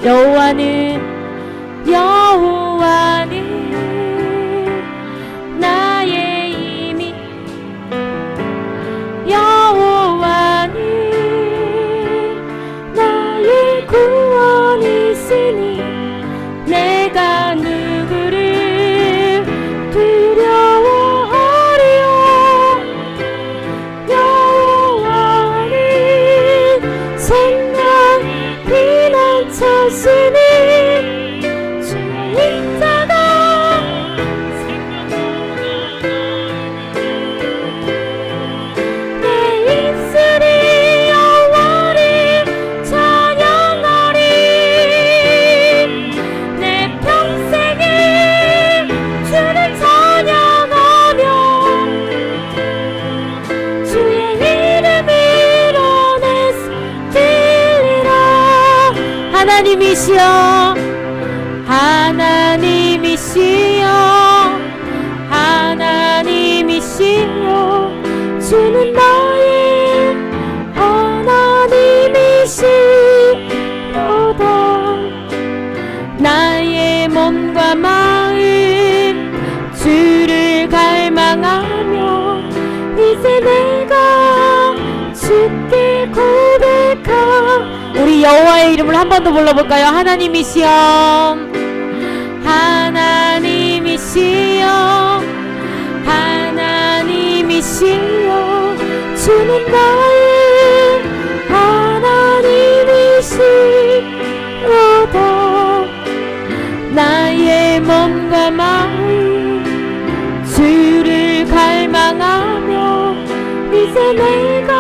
여호와는 나의 힘이, 여호와는 나의 구원이시니 내가 누구를 두려워하리요. 여호와는 생명 피난처시니 주의 인자가 내 입술이 영원히 찬양하리. 내 평생에 주를 찬양하며 주의 이름으로 내 손 들리라. 하나님이시여, 하나님이시여, 하나님이시여, 주는 나의 하나님이시로다. 나의 몸과 마음 주를 갈망하며 이제 내가 주께 고백하. 우리 여호와의 이름을 한 번 더 불러볼까요? 하나님이시여, 하나님이시여, 하나님이시여, 주는 나의 하나님이시로다. 나의 몸과 마음 주를 갈망하며 이제 내가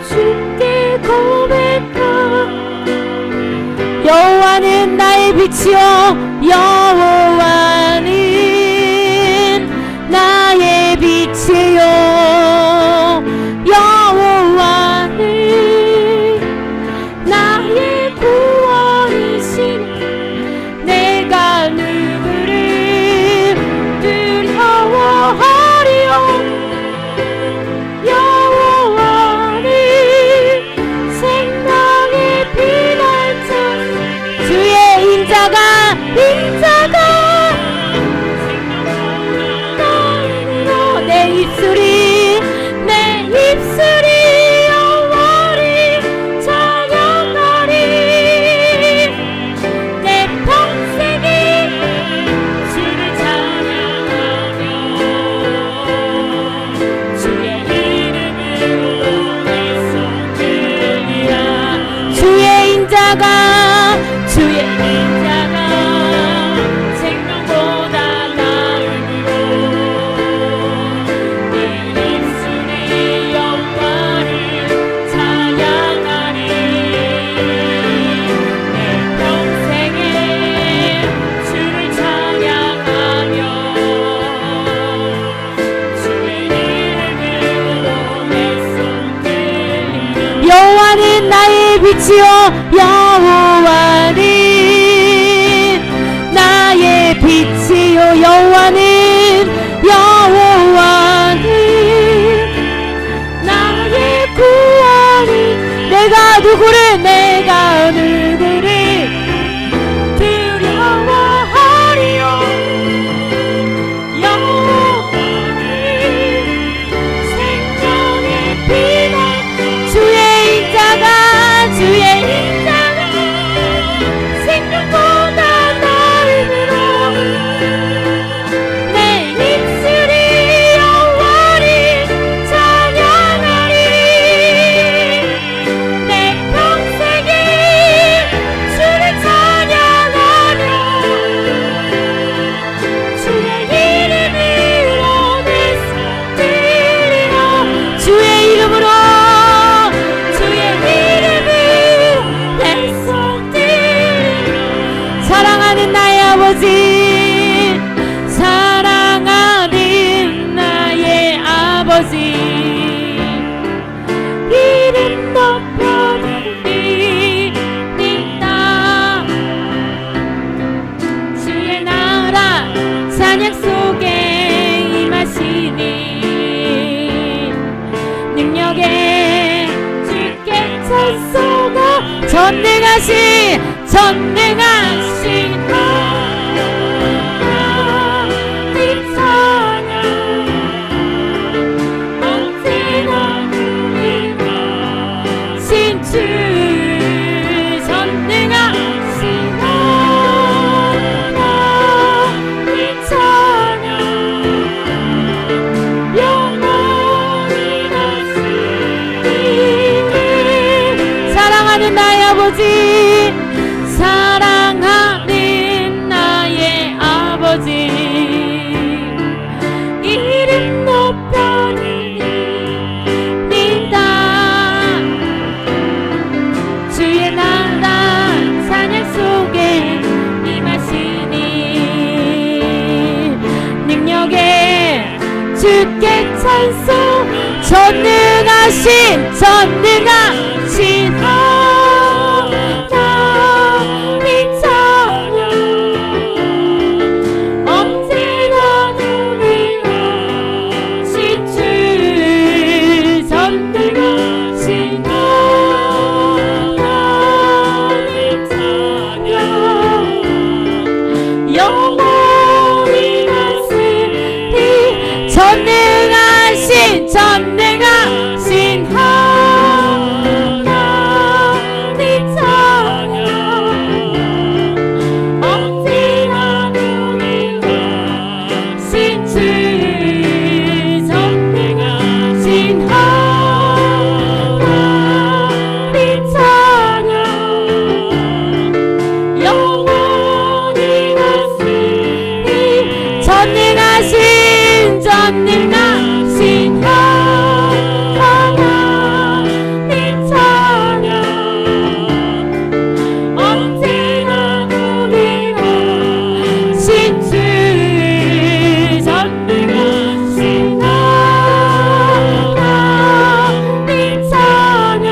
주께 고백하. 여호와는 나의 빛이요, 여호와는 나의 빛이요, 여호와는 나의 구원이시니 내가 누구를 두려워하리요. 여호와는 생명의 피난처, 주의 인자가 내 입술이 영원히 찬양하리. 내 평생이 주를 찬양하며 주의 이름으로 내 손 들리라. 주의 인자가 생명보다 나음으로 내 입술이 영원히 찬양하리. 내 평생에 주를 찬양하며 주의 이름으로 내 손 들리라. 여호와는 나의 빛이요, 여호와는 나의 빛이요, 여호와는 나의 구원이. 내가 누구를 두려워하리요. 여호와는 생명의 피난처, 주의 인자가 생명보다 나음으로 내 입술이 영원히 찬양하리. 내 평생에 주를 찬양하며 주의 이름으로 내 손 들리라. 주의 이름으로 내 손 들리라. 사랑하는 나의 아버지, 사랑하는 나의 아버지, 이름 높여드립니다. 주의 나라 찬양 속에 임하시니 능력에 주께 찬송하. 전능하신 하나님 찬양 언제나 우리가 신주 전능하신 하나님 찬양 영원히 다스리네 사랑하는 나의 아버지 사랑하는 나의 아버지 이름 높여드립니다 주의 나라 찬양 속에 임하시니 능력에 주께 찬송 전능하신 하나님 찬양 언제나 누리가 신주 전능하신 하나님 찬양 영원히 다스리 전능하신 하나님 찬양 언제나 누리가 신주 전능하신 하나님 찬양 영원히 다스리 전능하신 하나님 찬양 언제나 누리가 신주 전능하신 하나님 찬양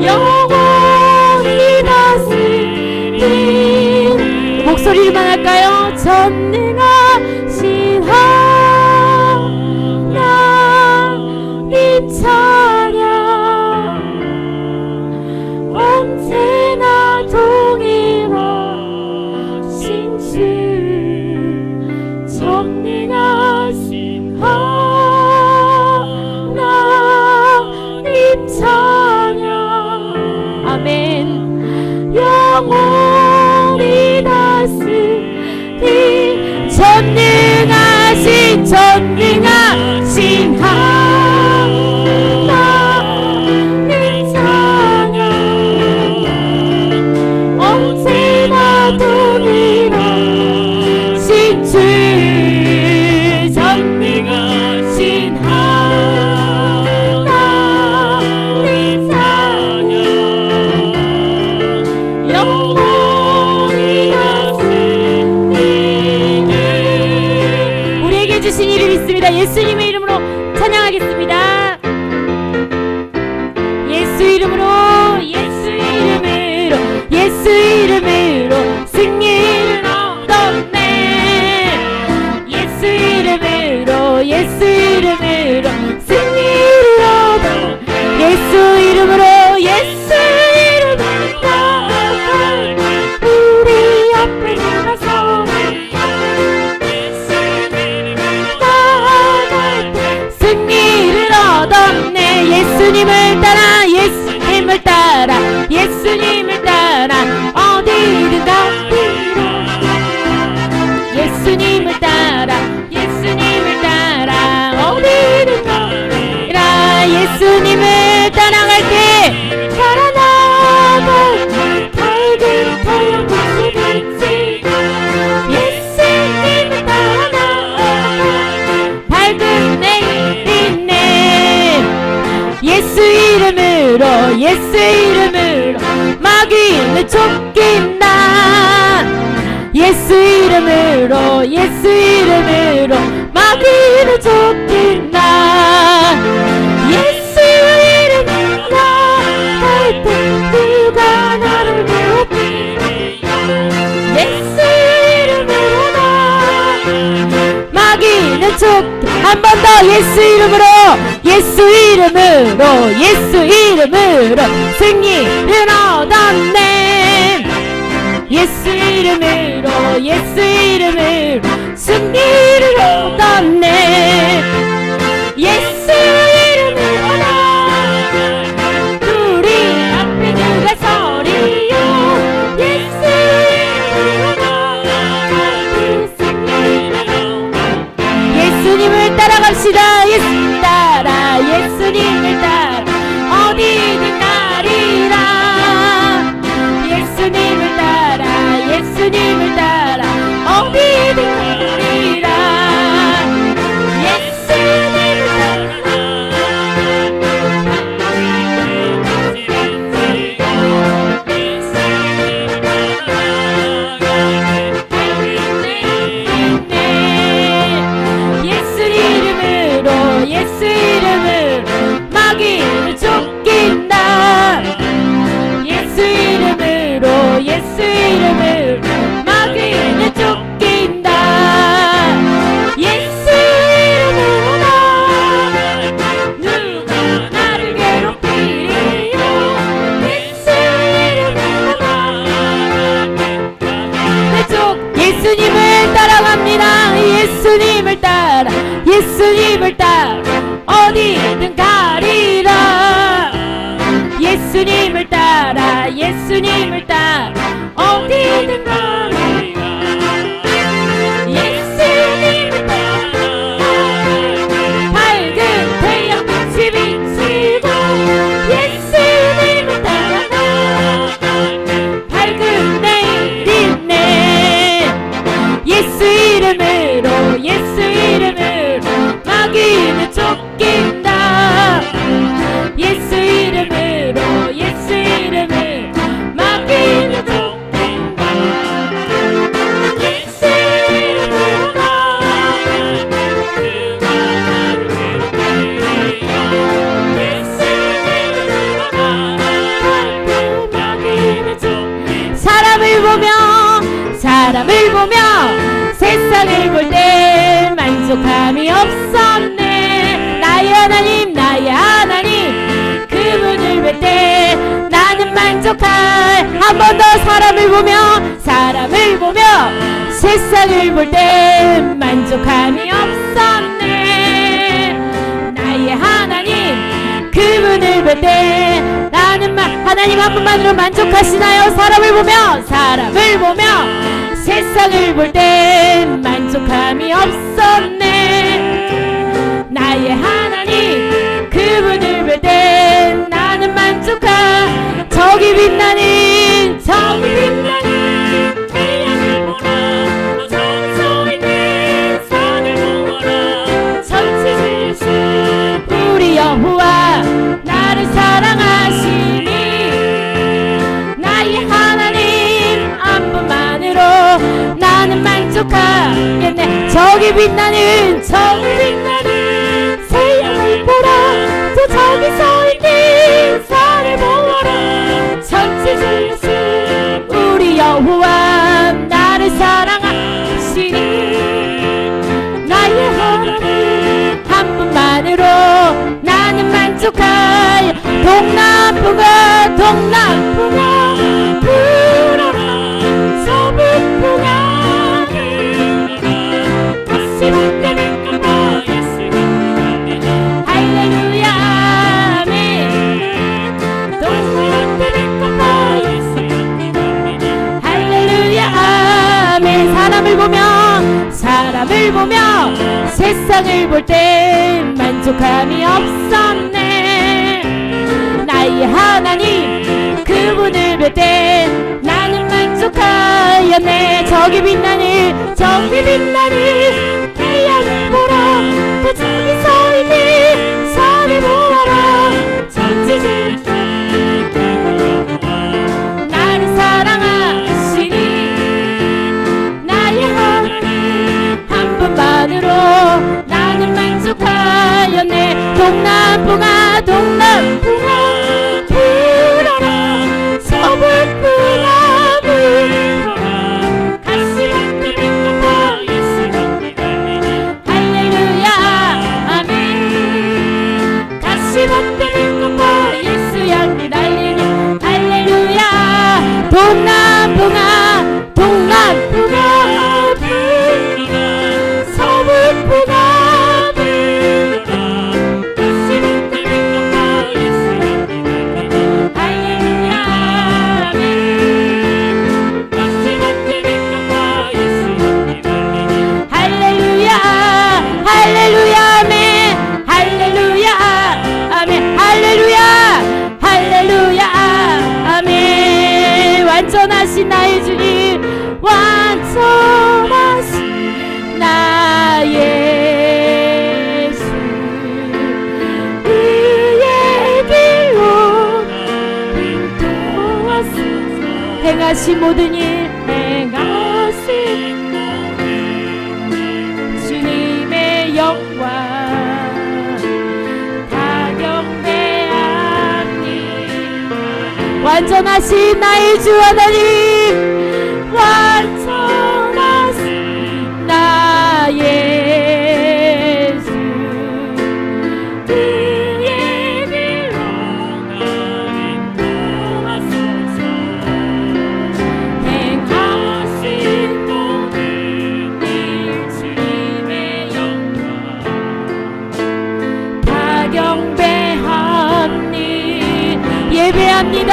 영원히 다스리 목소리로만 할까요? 전능하신 하나님 찬양 언제나 동일하신 주 전능하신 하나님 찬양 아멘 영원히 다스리 전능하신 하나님 찬양 언제나 동일하신 주 전능하신 하나님 찬양 영원히 다스리네 우리에게 주신 일을 믿습니다. 예수님의 이름으로 찬양하겠습니다. 예수 이름으로 승리를 얻었네 예수 이름으로 승리를 얻어 예수 이름으로 우리 앞에 나가서 승리를 얻었네 예수님을 따라 어디든 가리라 예수님을 따라 어디든 가리라 예수님을 따라갈게 살아나갈 밝은 태양 빛이 예수님을 따라 밝은 내일 있네 예수 이름으로 마귀를 쫓긴다 예수 이름으로 마귀를 쫓긴다 예수 이름으로 할 때 누가 나를 괴롭히니 예수 이름으로 마귀는 쫓 한 번 더 예수 이름으로 예수 이름으로 예수 이름으로 승리를 얻었네. 예수 이름으로 예수 이름으로 승리를 얻었네. 예수 이름으로 우리 앞에 누가 서리요. 예수 이름으로 예수님을 따라갑시다. 예수 따라 예수님을 따라 어디든 가리라. 예수님을 따라 예수님을 따라 어디든 가리라. 예수님을 따라 예수 이름으로 예수 이름으로 마귀를 쫓긴다. 예수 이름으로 예수 이름으로 마귀를 쫓긴다. 예수 이름으로 누가 나를 괴롭히리요. 예수 이름으로 예수님을 따라갑니다. 예수님을 따라 예수님을 따라 어디든 가리라. 예수님을 따라 예수님을 따라 어디든 가리라. 예수님을 따라 밝은 태양빛이 비치고 예수님을 따라 밝은 내일이 있네. 예수 이름으로 예수 이름으로 마귀는 쫓긴다. 예수 이름으로 예수 이름으로 마귀는 쫓긴다. 예수 이름으로 예수 이름으로 마귀는 쫓긴다. 사람을 보며 세상을 볼 때 만족함이 없었네. 나의 하나님 나의 하나님 그분을 볼 때 나는 만족할. 한 번 더 사람을 보며 세상을 볼 때 만족함이 없었네. 나의 하나님 그분을 볼 때 나는 하나님 한 분만으로 만족하시나요? 사람을 보며 세상을 볼 때 만족함이 없었네. 나의 하나님 그분을 볼 때 나는 만족하. 저기 빛나는 태양을 보라. 또 저기 서 있는 산을 보거라. 전체 주신 우리 여호와 나를 사랑하시니 나의 하나님 한 분만으로 나는 만족하겠네. 저기 빛나는 태양을 보라. 또 저기 서 있는 산을 보거라. 전체 주신 우리 여호와 나를 사랑하시니 나의 하나님 한 분만으로 나는 만족하여. 동남풍아 불어라. 서북풍아 불어라. 다시 만나는 예수님 할렐루야 아멘. 동남풍아 예수님 할렐루야 아멘. 사람을 보며 세상을 볼 때 만족함이 없었네. 나의 하나님 그분을 볼 때 나는 만족하였네. 저기 빛나는 태양을 보라. 또 저기 서 있는 산을 보아라. 전지를 나를 사랑하시니 나의 하나님 한 분만으로 나는 만족하였네. 동남풍아 불어라. 서북풍아 불어라. 가시 만드는 거 예수님 동남풍아 동남풍아 불어라 서북풍아 불어라 다시 못해 믿어봐 예수님 할렐루야 아멘 다시 못해 믿어봐 예수님 할렐루야 할렐루야 아멘 할렐루야 아멘 할렐루야 할렐루야 아멘 완전하신 나의 주님 완전하신 나의 주 그의 길로 인도하소서 행하신 모든 일 행하신 주님의 영광 완전하신 나의 주 하나님 완전하신 나의 주 그의 길로 나 인도하소서 행하신 모든 일 주님의 영광 다 경배하니 예배합니다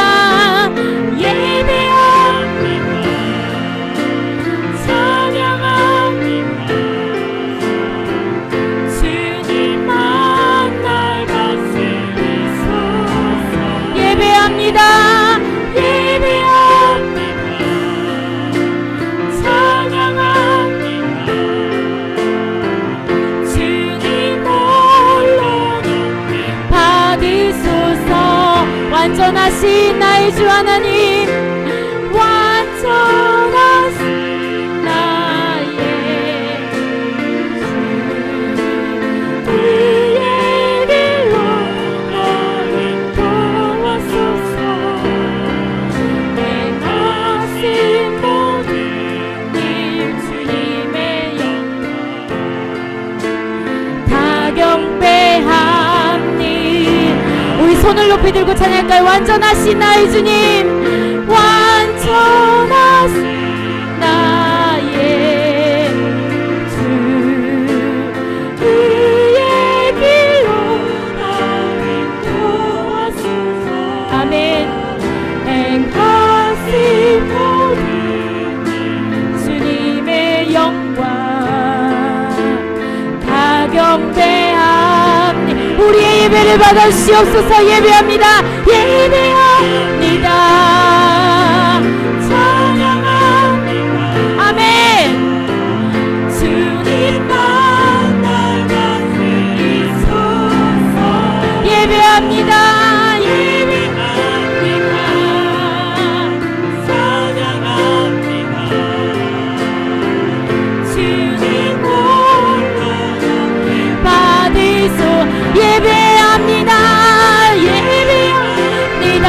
완전하신 나의 주 하나님 완전하신 나의 주 그의 길로 나 인도하소서 행하신 모든 일 주님의 영광 다 경배하니 우리 손을 높이 들고 찬양할까요? 완전하신 나의 주님 완전하신 나의 주 그의 길로 나 인도하소서 아멘 행하신 모든 주님의 영광 다 경배하니 우리의 예배를 받아주시옵소서 예배합니다 예배합니다 찬양합니다 아멘 주님만 날 다스리소서 예배합니다 예배합니다 찬양합니다 주님 홀로 받으소 예배합니다 예배합니다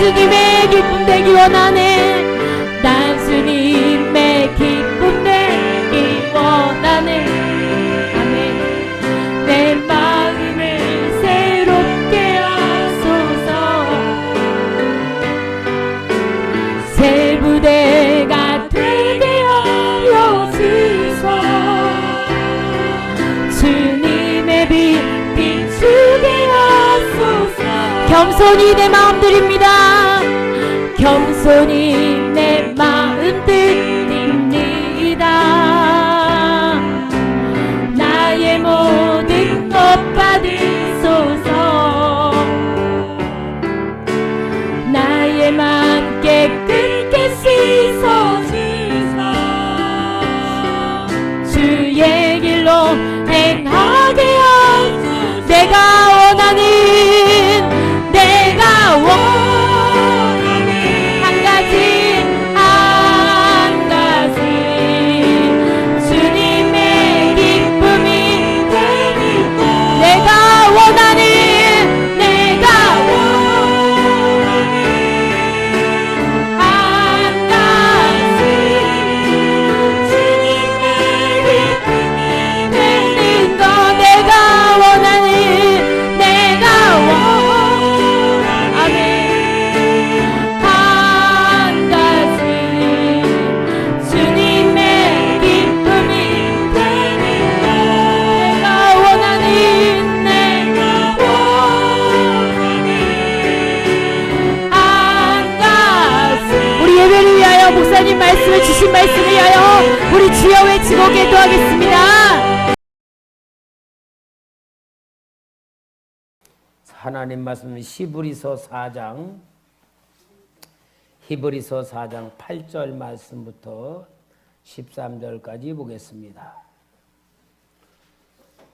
예수님의 기쁨 되기 원하네. 난 주님의 기쁨 되기 원하네. 아멘. 내 마음을 새롭게 하소서. 새 부대가 되게 하여 주소. 주님의 빛 비추게 하소서. 겸손히 내 마음 드립니다. 겸손히 내 마음 드립니다. 나의 모든 것 받으소서. 나의 맘 깨끗게 씻어주소. 주의 길로 행하게 하소서. 내가 원하는 한 가지 주님의 기쁨이 되니까. 내가 원하는 한 가지 주님의 기쁨이 되는 거. 내가 원하는 목사님 말씀을 주신 말씀을 위하여 우리 주여 외치고 기도하겠습니다. 하나님 말씀 히브리서 4장 8절 말씀부터 13절까지 보겠습니다.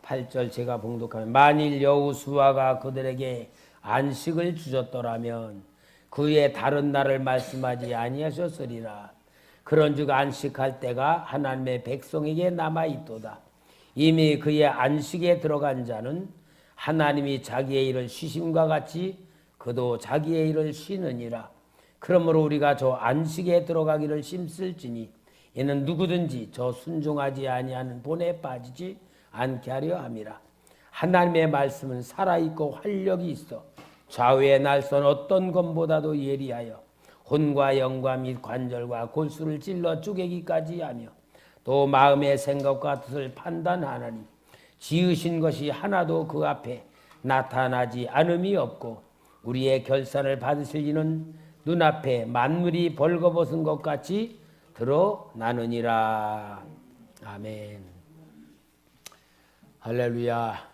8절 제가 봉독하면 만일 여호수아가 그들에게 안식을 주셨더라면 그의 다른 날을 말씀하지 아니하셨으리라. 그런즉 안식할 때가 하나님의 백성에게 남아있도다. 이미 그의 안식에 들어간 자는 하나님이 자기의 일을 쉬심과 같이 그도 자기의 일을 쉬느니라. 그러므로 우리가 저 안식에 들어가기를 힘쓸지니 이는 누구든지 저 순종하지 아니하는 본에 빠지지 않게 하려 함이라. 하나님의 말씀은 살아있고 활력이 있어 좌우의 날선 어떤 검보다도 예리하여 혼과 영과 및 관절과 골수를 찔러 쪼개기까지 하며 또 마음의 생각과 뜻을 판단하나니 지으신 것이 하나도 그 앞에 나타나지 않음이 없고 우리의 결산을 받으실 이는 눈앞에 만물이 벌거벗은 것 같이 드러나느니라. 아멘. 할렐루야.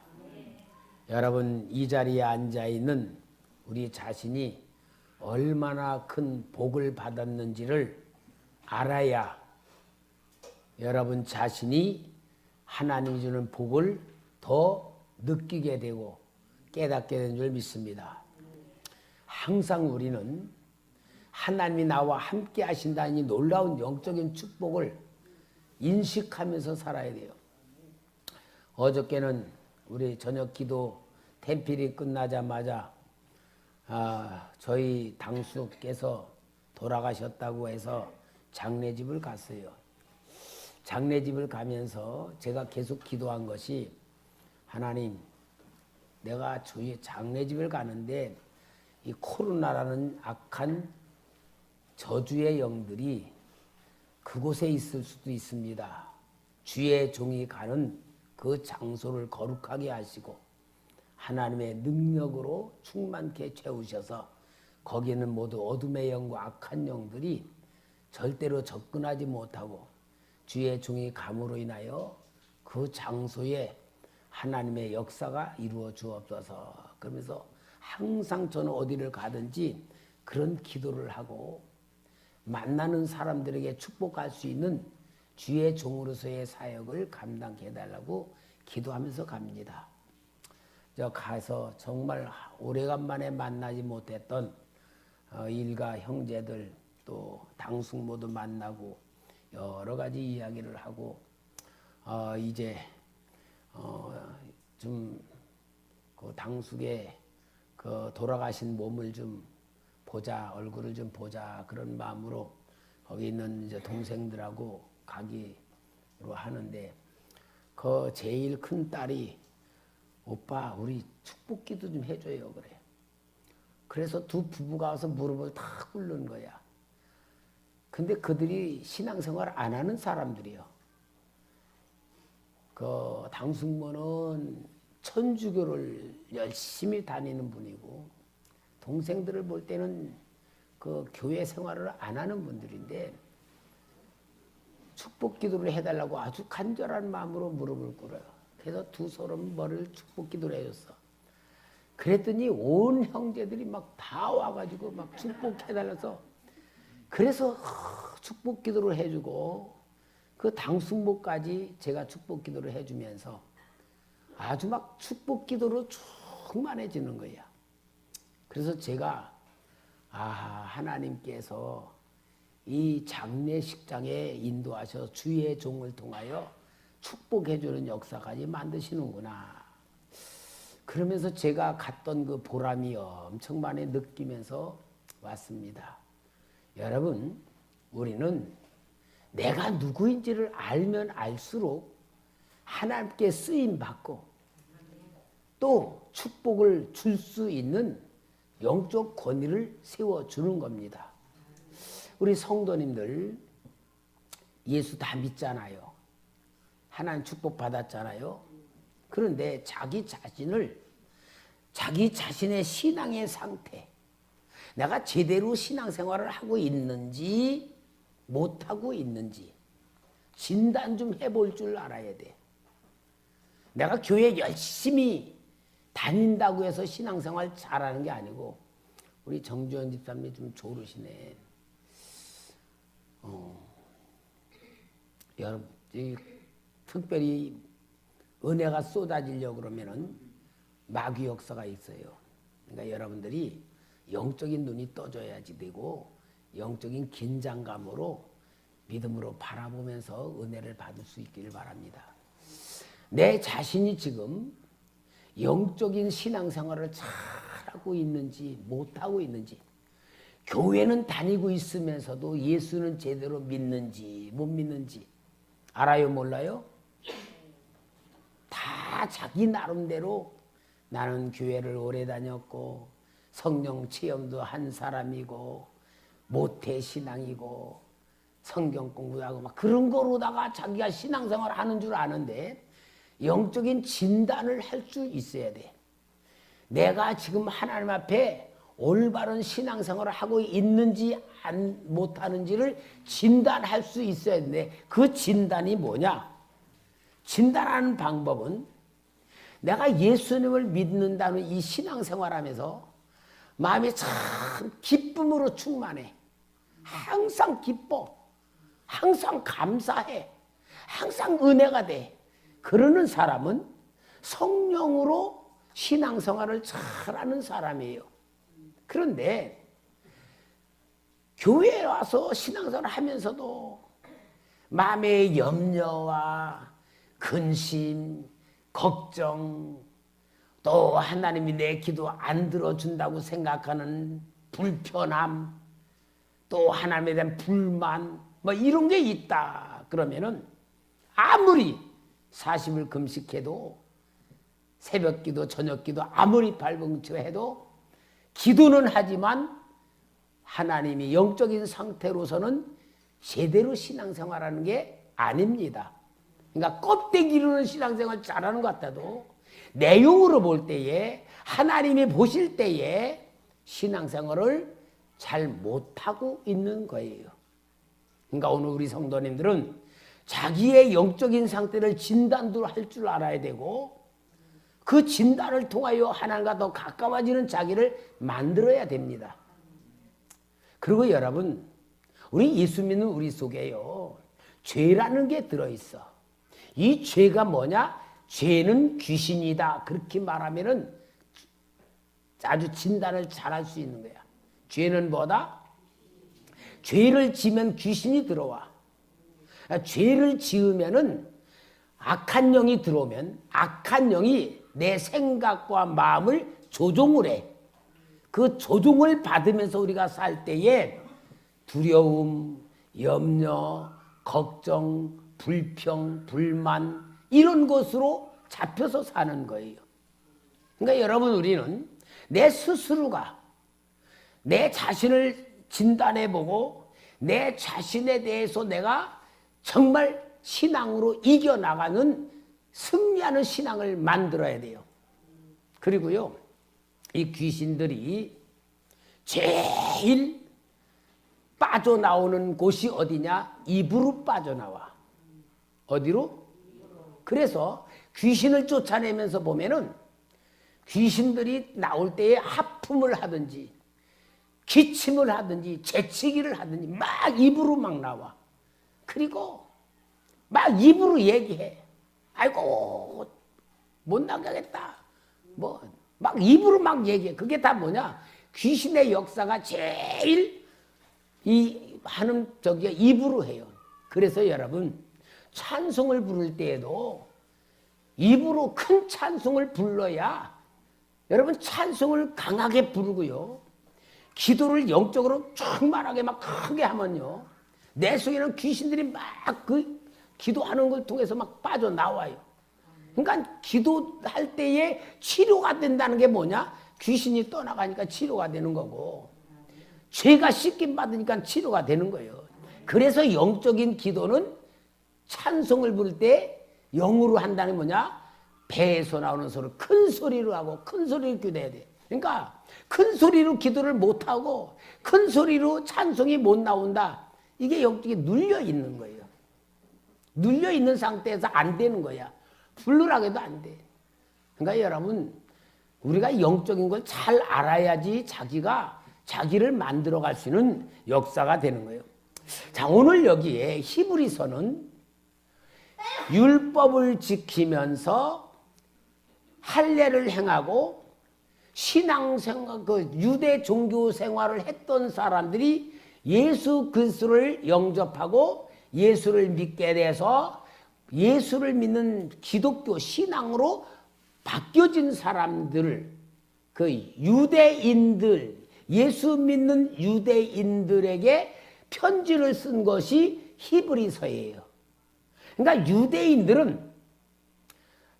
여러분, 이 자리에 앉아있는 우리 자신이 얼마나 큰 복을 받았는지를 알아야 여러분 자신이 하나님이 주는 복을 더 느끼게 되고 깨닫게 되는 줄 믿습니다. 항상 우리는 하나님이 나와 함께 하신다는 이 놀라운 영적인 축복을 인식하면서 살아야 돼요. 어저께는 우리 저녁 기도 템필이 끝나자마자 저희 당수께서 돌아가셨다고 해서 장례집을 갔어요. 장례집을 가면서 제가 계속 기도한 것이 하나님, 내가 주의 장례집을 가는데 이 코로나라는 악한 저주의 영들이 그곳에 있을 수도 있습니다. 주의 종이 가는 그 장소를 거룩하게 하시고 하나님의 능력으로 충만케 채우셔서 거기는 모두 어둠의 영과 악한 영들이 절대로 접근하지 못하고 주의 종이 감으로 인하여 그 장소에 하나님의 역사가 이루어 주옵소서. 그러면서 항상 저는 어디를 가든지 그런 기도를 하고 만나는 사람들에게 축복할 수 있는 주의 종으로서의 사역을 감당해 달라고 기도하면서 갑니다. 저 가서 정말 오래간만에 만나지 못했던 일가 형제들 또 당숙 모두 만나고 여러 가지 이야기를 하고 이제 좀 그 당숙의 그 돌아가신 몸을 좀 보자, 얼굴을 좀 보자 그런 마음으로 거기 있는 이제 동생들하고 가기로 하는데 그 제일 큰 딸이 오빠 우리 축복기도 좀 해줘요 그래. 그래서 두 부부가 와서 무릎을 탁 꿇는 거야. 근데 그들이 신앙생활 안 하는 사람들이요. 그 당숙모는 천주교를 열심히 다니는 분이고 동생들을 볼 때는 그 교회 생활을 안 하는 분들인데 축복 기도를 해달라고 아주 간절한 마음으로 무릎을 꿇어요. 그래서 두 사람 머리를 축복 기도를 해줬어. 그랬더니 온 형제들이 막 다 와가지고 막 축복해달라서 그래서 축복 기도를 해주고 그 당숙모까지 제가 축복 기도를 해주면서 아주 막 축복 기도로 충만해지는 거야. 그래서 제가 하나님께서 이 장례식장에 인도하셔 주의 종을 통하여 축복해주는 역사까지 만드시는구나. 그러면서 제가 갔던 그 보람이 엄청 많이 느끼면서 왔습니다. 여러분, 우리는 내가 누구인지를 알면 알수록 하나님께 쓰임받고 또 축복을 줄 수 있는 영적 권위를 세워주는 겁니다. 우리 성도님들 예수 다 믿잖아요. 하나님 축복 받았잖아요. 그런데 자기 자신의 신앙의 상태, 내가 제대로 신앙생활을 하고 있는지 못하고 있는지 진단 좀 해볼 줄 알아야 돼. 내가 교회 열심히 다닌다고 해서 신앙생활 잘하는 게 아니고 우리 정주현 집사님이 좀 조르시네. 여러분 특별히 은혜가 쏟아지려고 그러면은 마귀 역사가 있어요. 그러니까 여러분들이 영적인 눈이 떠져야지 되고 영적인 긴장감으로 믿음으로 바라보면서 은혜를 받을 수 있기를 바랍니다. 내 자신이 지금 영적인 신앙생활을 잘하고 있는지 못하고 있는지, 교회는 다니고 있으면서도 예수는 제대로 믿는지 못 믿는지 알아요 몰라요? 다 자기 나름대로 나는 교회를 오래 다녔고 성령 체험도 한 사람이고 모태신앙이고 성경 공부도 하고 막 그런 거로다가 자기가 신앙생활을 하는 줄 아는데 영적인 진단을 할 수 있어야 돼. 내가 지금 하나님 앞에 올바른 신앙생활을 하고 있는지 못하는지를 진단할 수 있어야 되는데 그 진단이 뭐냐? 진단하는 방법은 내가 예수님을 믿는다는 이 신앙생활하면서 마음이 참 기쁨으로 충만해. 항상 기뻐. 항상 감사해. 항상 은혜가 돼. 그러는 사람은 성령으로 신앙생활을 잘하는 사람이에요. 그런데 교회에 와서 신앙생활을 하면서도 마음의 염려와 근심, 걱정, 또 하나님이 내 기도 안 들어준다고 생각하는 불편함, 또 하나님에 대한 불만, 뭐 이런 게 있다. 그러면은 아무리 40일 금식해도 새벽기도 저녁기도 아무리 발봉처해도 기도는 하지만 하나님이 영적인 상태로서는 제대로 신앙생활하는 게 아닙니다. 그러니까 껍데기로는 신앙생활 잘하는 것 같아도 내용으로 볼 때에 하나님이 보실 때에 신앙생활을 잘 못하고 있는 거예요. 그러니까 오늘 우리 성도님들은 자기의 영적인 상태를 진단도 할 줄 알아야 되고 그 진단을 통하여 하나님과 더 가까워지는 자기를 만들어야 됩니다. 그리고 여러분, 우리 예수 믿는 우리 속에요, 죄라는 게 들어있어. 이 죄가 뭐냐? 죄는 귀신이다. 그렇게 말하면은 아주 진단을 잘할 수 있는 거야. 죄는 뭐다? 죄를 지면 귀신이 들어와. 죄를 지으면은 악한 영이 들어오면 악한 영이 내 생각과 마음을 조종을 해. 그 조종을 받으면서 우리가 살 때에 두려움, 염려, 걱정, 불평, 불만 이런 것으로 잡혀서 사는 거예요. 그러니까 여러분, 우리는 내 스스로가 내 자신을 진단해보고 내 자신에 대해서 내가 정말 신앙으로 이겨나가는 승리하는 신앙을 만들어야 돼요. 그리고요, 이 귀신들이 제일 빠져나오는 곳이 어디냐? 입으로 빠져나와. 어디로? 그래서 귀신을 쫓아내면서 보면은 귀신들이 나올 때에 하품을 하든지 기침을 하든지 재치기를 하든지 막 입으로 막 나와. 그리고 막 입으로 얘기해. 아이고 못 나가겠다. 뭐 막 입으로 막 얘기해. 그게 다 뭐냐? 귀신의 역사가 제일 하는 입으로 해요. 그래서 여러분, 찬송을 부를 때에도 입으로 큰 찬송을 불러야 여러분 찬송을 강하게 부르고요. 기도를 영적으로 충만하게 막 크게 하면요, 내 속에는 귀신들이 막 그 기도하는 걸 통해서 막 빠져나와요. 그러니까 기도할 때에 치료가 된다는 게 뭐냐? 귀신이 떠나가니까 치료가 되는 거고, 죄가 씻김 받으니까 치료가 되는 거예요. 그래서 영적인 기도는 찬송을 부를 때 영으로 한다는 게 뭐냐? 배에서 나오는 소리, 큰 소리로 하고 큰 소리로 기도해야 돼. 그러니까 큰 소리로 기도를 못하고 큰 소리로 찬송이 못 나온다. 이게 영적이 눌려 있는 거예요. 눌려 있는 상태에서 안 되는 거야. 부르라고 해도 안 돼. 그러니까 여러분, 우리가 영적인 걸 잘 알아야지 자기가 자기를 만들어 갈 수 있는 역사가 되는 거예요. 자, 오늘 여기에 히브리서는 율법을 지키면서 할례를 행하고 신앙생활, 그 유대 종교 생활을 했던 사람들이 예수 그리스도를 영접하고 예수를 믿게 돼서 예수를 믿는 기독교 신앙으로 바뀌어진 사람들을, 그 유대인들, 예수 믿는 유대인들에게 편지를 쓴 것이 히브리서예요. 그러니까 유대인들은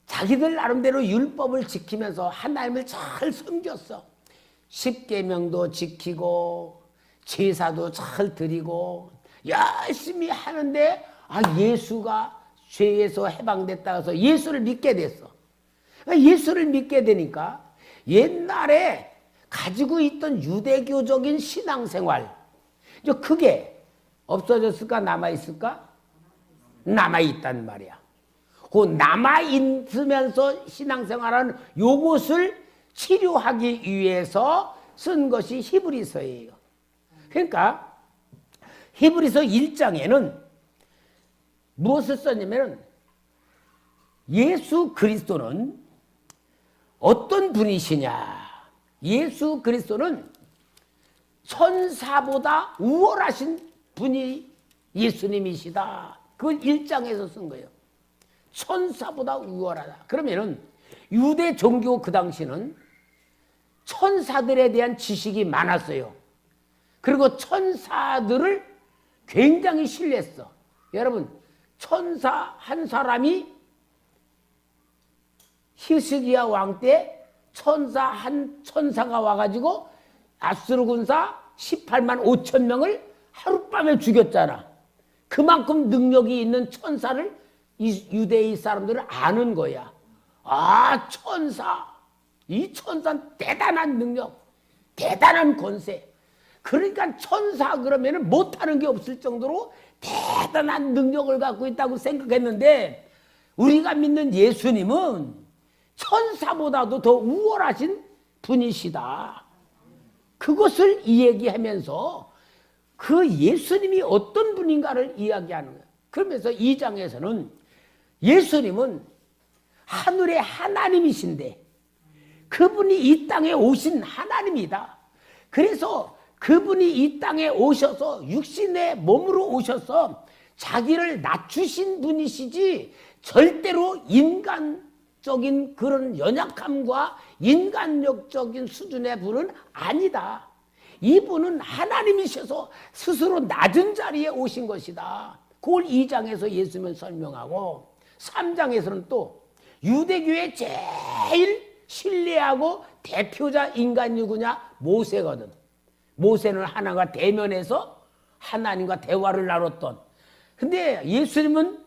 자기들 나름대로 율법을 지키면서 하나님을 잘 섬겼어. 십계명도 지키고 제사도 잘 드리고 열심히 하는데, 예수가 죄에서 해방됐다 해서 예수를 믿게 됐어. 예수를 믿게 되니까 옛날에 가지고 있던 유대교적인 신앙생활, 그게 없어졌을까? 남아있을까? 남아있단 말이야. 그 남아있으면서 신앙생활하는 요것을 치료하기 위해서 쓴 것이 히브리서예요. 그러니까 히브리서 1장에는 무엇을 썼냐면, 예수 그리스도는 어떤 분이시냐? 예수 그리스도는 천사보다 우월하신 분이 예수님이시다. 그걸 1장에서 쓴 거예요. 천사보다 우월하다. 그러면은 유대 종교 그 당시는 천사들에 대한 지식이 많았어요. 그리고 천사들을 굉장히 신뢰했어. 여러분, 천사 한 사람이 히스기야 왕 때 천사가 와가지고 아수르 군사 18만 5천 명을 하룻밤에 죽였잖아. 그만큼 능력이 있는 천사를 이 유대인 사람들은 아는 거야. 천사. 이 천사는 대단한 능력, 대단한 권세. 그러니까 천사 그러면 못하는 게 없을 정도로 대단한 능력을 갖고 있다고 생각했는데, 우리가 믿는 예수님은 천사보다도 더 우월하신 분이시다. 그것을 이야기하면서 그 예수님이 어떤 분인가를 이야기하는 거예요. 그러면서 2장에서는 예수님은 하늘의 하나님이신데 그분이 이 땅에 오신 하나님이다. 그래서 그분이 이 땅에 오셔서 육신의 몸으로 오셔서 자기를 낮추신 분이시지 절대로 인간 인간적인 그런 연약함과 인간력적인 수준의 분은 아니다. 이분은 하나님이셔서 스스로 낮은 자리에 오신 것이다. 그걸 2장에서 예수님은 설명하고 3장에서는 또 유대교의 제일 신뢰하고 대표자 인간 누구냐? 모세거든. 모세는 하나님과 대면해서 하나님과 대화를 나눴던. 근데 예수님은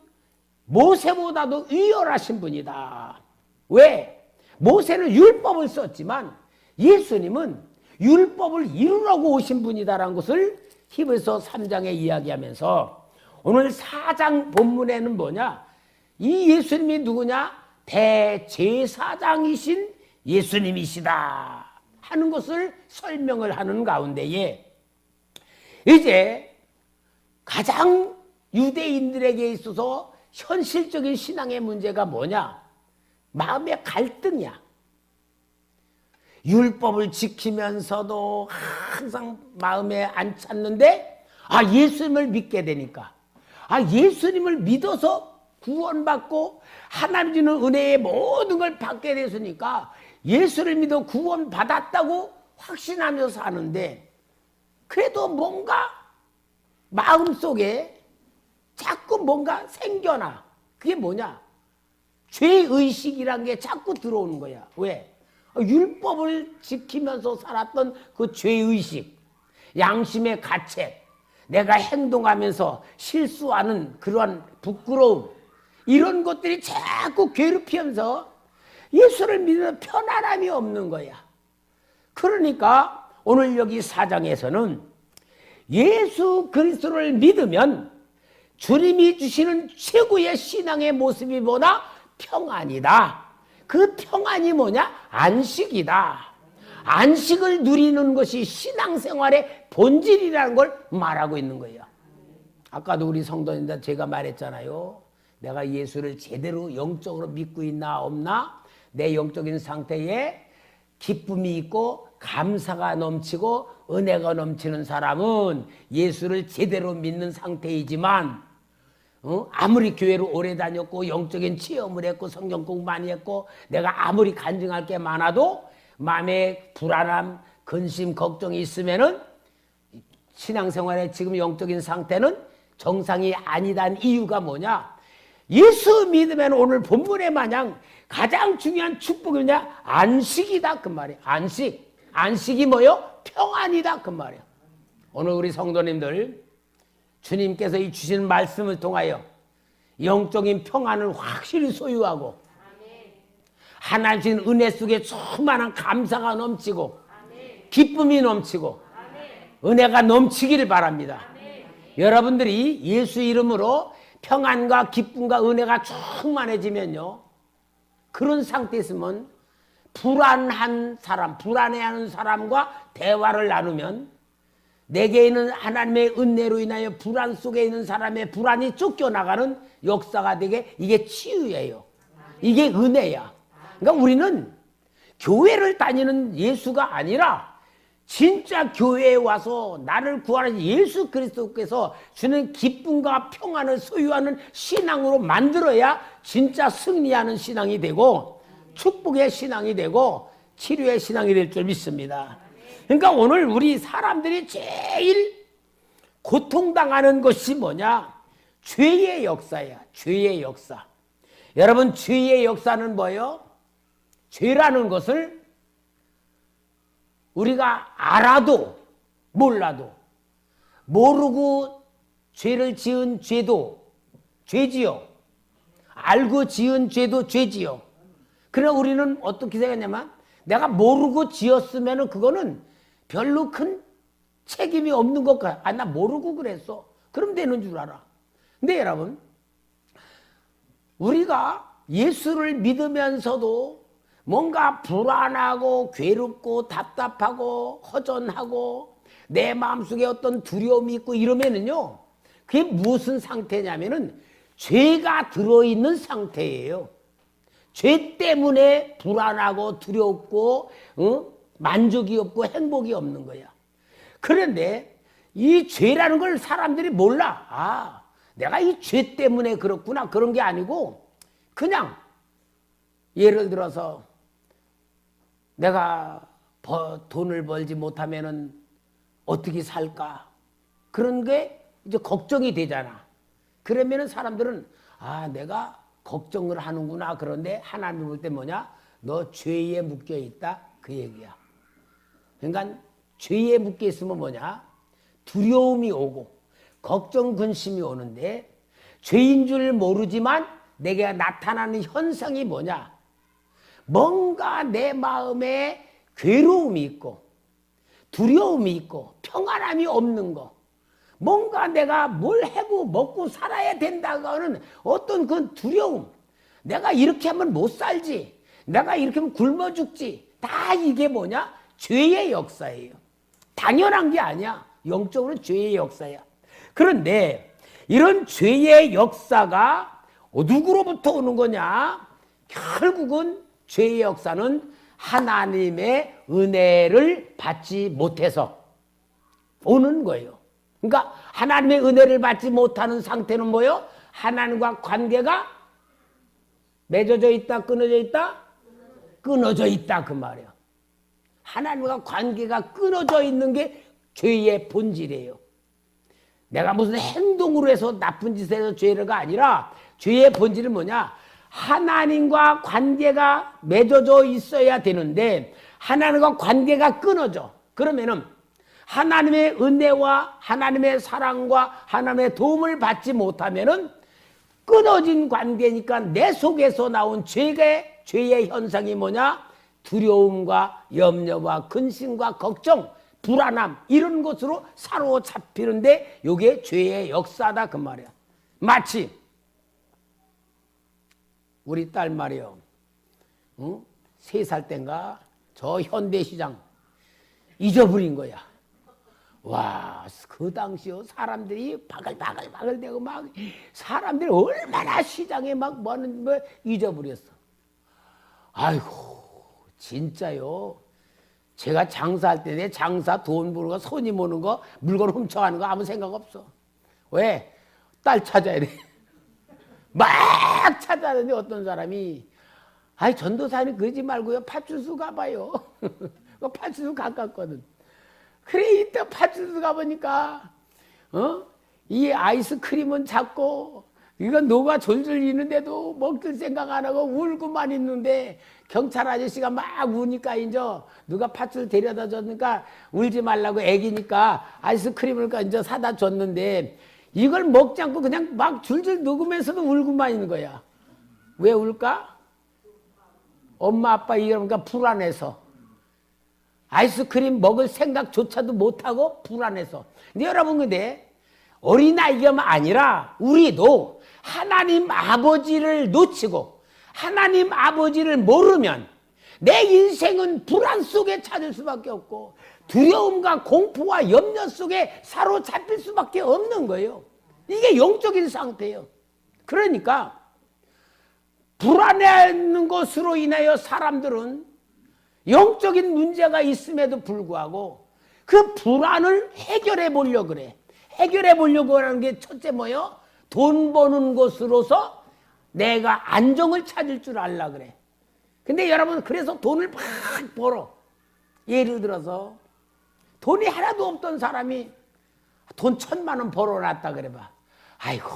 모세보다도 위열하신 분이다. 왜? 모세는 율법을 썼지만 예수님은 율법을 이루라고 오신 분이다라는 것을 히브리서 3장에 이야기하면서 오늘 4장 본문에는 뭐냐? 이 예수님이 누구냐? 대제사장이신 예수님이시다 하는 것을 설명을 하는 가운데에 이제 가장 유대인들에게 있어서 현실적인 신앙의 문제가 뭐냐? 마음의 갈등이야. 율법을 지키면서도 항상 마음에 안 찼는데 예수님을 믿게 되니까 예수님을 믿어서 구원받고 하나님 주는 은혜의 모든 걸 받게 됐으니까 예수를 믿어 구원받았다고 확신하면서 사는데 그래도 뭔가 마음속에 자꾸 뭔가 생겨나. 그게 뭐냐? 죄의식이란 게 자꾸 들어오는 거야. 왜? 율법을 지키면서 살았던 그 죄의식, 양심의 가책, 내가 행동하면서 실수하는 그러한 부끄러움, 이런 것들이 자꾸 괴롭히면서 예수를 믿는 편안함이 없는 거야. 그러니까 오늘 여기 4장에서는 예수 그리스도를 믿으면 주님이 주시는 최고의 신앙의 모습이 뭐다? 평안이다. 그 평안이 뭐냐? 안식이다. 안식을 누리는 것이 신앙생활의 본질이라는 걸 말하고 있는 거예요. 아까도 우리 성도님들 제가 말했잖아요. 내가 예수를 제대로 영적으로 믿고 있나 없나? 내 영적인 상태에 기쁨이 있고 감사가 넘치고 은혜가 넘치는 사람은 예수를 제대로 믿는 상태이지만 아무리 교회를 오래 다녔고 영적인 체험을 했고 성경 공부 많이 했고 내가 아무리 간증할 게 많아도 마음에 불안함, 근심, 걱정이 있으면은 신앙생활의 지금 영적인 상태는 정상이 아니다는 이유가 뭐냐? 예수 믿으면 오늘 본문에 마냥 가장 중요한 축복이 뭐냐? 안식이다 그 말이야. 안식. 안식이 뭐요? 평안이다 그 말이야. 오늘 우리 성도님들 주님께서 이 주신 말씀을 통하여 영적인 평안을 확실히 소유하고 하나님 주신 은혜 속에 충만한 감사가 넘치고 기쁨이 넘치고 은혜가 넘치기를 바랍니다. 여러분들이 예수 이름으로 평안과 기쁨과 은혜가 충만해지면요, 그런 상태에 있으면 불안한 사람, 불안해하는 사람과 대화를 나누면 내게 있는 하나님의 은혜로 인하여 불안 속에 있는 사람의 불안이 쫓겨나가는 역사가 되게, 이게 치유예요. 이게 은혜야. 그러니까 우리는 교회를 다니는 예수가 아니라 진짜 교회에 와서 나를 구하는 예수 그리스도께서 주는 기쁨과 평안을 소유하는 신앙으로 만들어야 진짜 승리하는 신앙이 되고 축복의 신앙이 되고 치료의 신앙이 될 줄 믿습니다. 그러니까 오늘 우리 사람들이 제일 고통당하는 것이 뭐냐? 죄의 역사야. 죄의 역사. 여러분, 죄의 역사는 뭐예요? 죄라는 것을 우리가 알아도 몰라도 모르고 죄를 지은 죄도 죄지요. 알고 지은 죄도 죄지요. 그러나 우리는 어떻게 생각하냐면 내가 모르고 지었으면 그거는 별로 큰 책임이 없는 것 같아. 나 모르고 그랬어. 그럼 되는 줄 알아. 근데 여러분, 우리가 예수를 믿으면서도 뭔가 불안하고 괴롭고 답답하고 허전하고 내 마음속에 어떤 두려움이 있고 이러면은요, 그게 무슨 상태냐면은 죄가 들어있는 상태예요. 죄 때문에 불안하고 두렵고 만족이 없고 행복이 없는 거야. 그런데 이 죄라는 걸 사람들이 몰라. 내가 이 죄 때문에 그렇구나. 그런 게 아니고 그냥 예를 들어서 내가 돈을 벌지 못하면은 어떻게 살까? 그런 게 이제 걱정이 되잖아. 그러면은 사람들은 내가 걱정을 하는구나. 그런데 하나님 볼 때 뭐냐? 너 죄에 묶여 있다. 그 얘기야. 그러니까 죄에 묶여 있으면 뭐냐? 두려움이 오고 걱정 근심이 오는데 죄인 줄 모르지만 내게 나타나는 현상이 뭐냐? 뭔가 내 마음에 괴로움이 있고 두려움이 있고 평안함이 없는 거, 뭔가 내가 뭘 해고 먹고 살아야 된다고 하는 어떤 그 두려움, 내가 이렇게 하면 못 살지, 내가 이렇게 하면 굶어 죽지, 다 이게 뭐냐? 죄의 역사예요. 당연한 게 아니야. 영적으로는 죄의 역사야. 그런데 이런 죄의 역사가 누구로부터 오는 거냐? 결국은 죄의 역사는 하나님의 은혜를 받지 못해서 오는 거예요. 그러니까 하나님의 은혜를 받지 못하는 상태는 뭐예요? 하나님과 관계가 맺어져 있다, 끊어져 있다? 끊어져 있다 그 말이에요. 하나님과 관계가 끊어져 있는 게 죄의 본질이에요. 내가 무슨 행동으로 해서 나쁜 짓을 해서 죄가 아니라 죄의 본질은 뭐냐? 하나님과 관계가 맺어져 있어야 되는데 하나님과 관계가 끊어져. 그러면은 하나님의 은혜와 하나님의 사랑과 하나님의 도움을 받지 못하면은 끊어진 관계니까 내 속에서 나온 죄의 현상이 뭐냐? 두려움과 염려와 근심과 걱정, 불안함 이런 것으로 사로잡히는데 이게 죄의 역사다 그 말이야. 마치 우리 딸 말이요. 3살 땐가 저 현대시장 잊어버린 거야. 와, 그 당시요 사람들이 바글바글 대고 막 사람들이 얼마나 시장에 막 뭐 잊어버렸어. 아이고 진짜요. 제가 장사할 때 내 장사 돈 버는 거 손님 오는 거 물건 훔쳐가는 거 아무 생각 없어. 왜? 딸 찾아야 돼. 막 찾아다니 어떤 사람이 전도사님 그러지 말고요 파출소 가봐요. 파출소 가깝거든. 그래 이때 파출소 가보니까 이 아이스크림은 작고 이건 녹아 졸졸 있는데도 먹을 생각 안 하고 울고만 있는데 경찰 아저씨가 막 우니까 이제 누가 파출 데려다 줬으니까 울지 말라고 애기니까 아이스크림을 이제 사다 줬는데 이걸 먹지 않고 그냥 막 줄줄 녹으면서도 울고만 있는 거야. 왜 울까? 엄마 아빠 이러니까 불안해서. 아이스크림 먹을 생각조차도 못하고 불안해서. 근데 여러분 근데 어린아이가 아니라 우리도 하나님 아버지를 놓치고 하나님 아버지를 모르면 내 인생은 불안 속에 찾을 수밖에 없고 두려움과 공포와 염려 속에 사로잡힐 수밖에 없는 거예요. 이게 영적인 상태예요. 그러니까 불안해하는 것으로 인하여 사람들은 영적인 문제가 있음에도 불구하고 그 불안을 해결해 보려고 그래. 해결해 보려고 하는 게 첫째 뭐예요? 돈 버는 것으로서 내가 안정을 찾을 줄 알라 그래. 근데 여러분 그래서 돈을 막 벌어. 예를 들어서 돈이 하나도 없던 사람이 돈 1,000만 원 벌어놨다 그래 봐. 아이고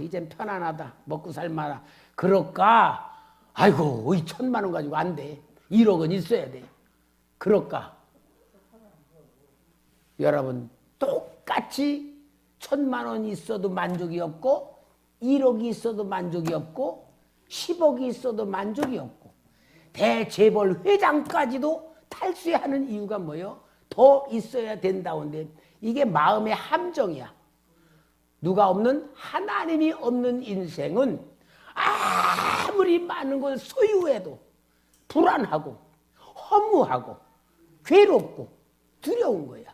이젠 편안하다. 먹고 살만하다. 그럴까? 아이고 이 1,000만 원 가지고 안 돼. 1억 원 있어야 돼. 그럴까? 여러분 똑같이 1,000만 원이 있어도 만족이 없고 1억이 있어도 만족이 없고 10억이 있어도 만족이 없고 대재벌 회장까지도 탈수하는 이유가 뭐예요? 더 있어야 된다는데 이게 마음의 함정이야. 누가 없는 하나님이 없는 인생은 아무리 많은 걸 소유해도 불안하고 허무하고 괴롭고 두려운 거야.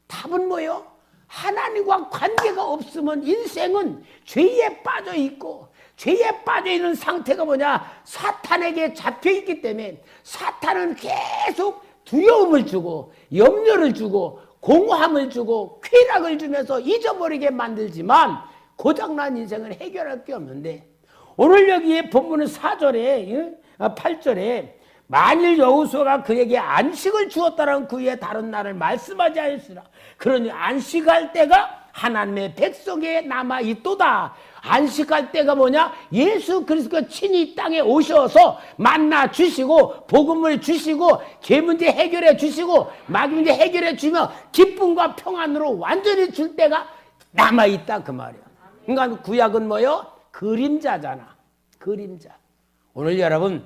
답은 뭐예요? 하나님과 관계가 없으면 인생은 죄에 빠져 있고 죄에 빠져 있는 상태가 뭐냐? 사탄에게 잡혀 있기 때문에 사탄은 계속 두려움을 주고 염려를 주고 공허함을 주고 쾌락을 주면서 잊어버리게 만들지만 고장난 인생을 해결할 게 없는데 오늘 여기에 본문은 4절에 8절에 만일 여호수아가 그에게 안식을 주었다라는 그의 다른 날을 말씀하지 않았으나 그러니 안식할 때가 하나님의 백성에 남아 있도다. 안식할 때가 뭐냐? 예수 그리스도가 친히 땅에 오셔서 만나 주시고 복음을 주시고 죄 문제 해결해 주시고 마귀 문제 해결해 주며 기쁨과 평안으로 완전히 줄 때가 남아 있다 그 말이야. 그러니까 구약은 뭐요? 그림자잖아. 그림자. 오늘 여러분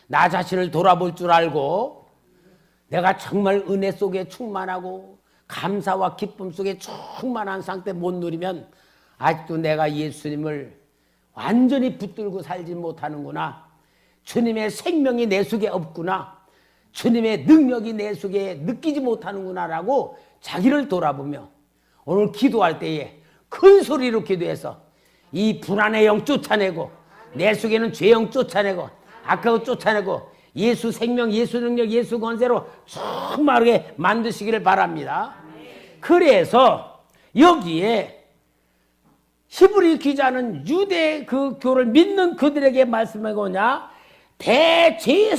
나 자신을 돌아볼 줄 알고 내가 정말 은혜 속에 충만하고 감사와 기쁨 속에 충만한 상태 못 누리면 아직도 내가 예수님을 완전히 붙들고 살지 못하는구나. 주님의 생명이 내 속에 없구나. 주님의 능력이 내 속에 느끼지 못하는구나라고 자기를 돌아보며 오늘 기도할 때에 큰 소리로 기도해서 이 불안의 영 쫓아내고 내 속에는 죄영 쫓아내고 악하고 쫓아내고 예수 생명, 예수 능력, 예수 권세로 충만하게 만드시기를 바랍니다. 그래서 여기에 히브리 기자는 유대 그 교를 믿는 그들에게 말씀하고 뭐냐?